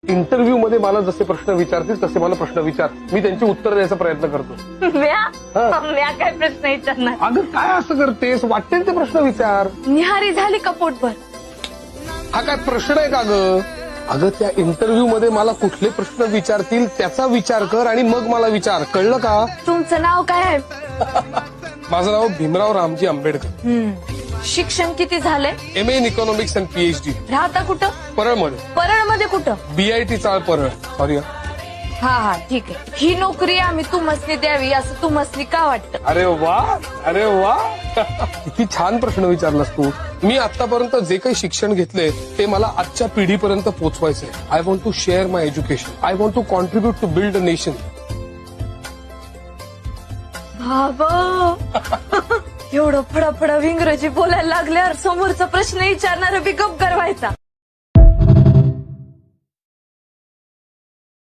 Interview मध्ये मला जसे प्रश्न विचारतील तसे मला प्रश्न विचार, मी त्यांची उत्तर द्यायचा प्रयत्न करतो. म्या काय प्रश्न विचारणार? अगं काय असं करतेस, वाटतील ते प्रश्न विचार. निहारी झाली का पोटभर? हा काय प्रश्न आहे का ग? अगं त्या इंटरव्ह्यू मध्ये मला कुठले प्रश्न विचारतील त्याचा विचार कर आणि मग मला विचार, कळलं का? तुमचं नाव काय आहे? माझं नाव भीमराव रामजी आंबेडकर. शिक्षण किती झालंय? MA in economics and PhD. राहता कुठं? परळमध्ये. परळमध्ये कुठं? BIT चाळ परळ. सॉरी. हा ठीक आहे. ही नोकरी आम्ही तुमसनी द्यावी असं तुमसनी का वाटतं? अरे वा, अरे वा. किती छान प्रश्न विचारलास तू. मी आतापर्यंत जे काही शिक्षण घेतले ते मला आजच्या पिढीपर्यंत पोहोचवायचंय. I want to share my education. I want to contribute to build a nation. बाबा एवढं फडाफडा इंग्रजी बोलायला लागल्यावर समोरचा प्रश्न विचारणारा बी गप करवायचा.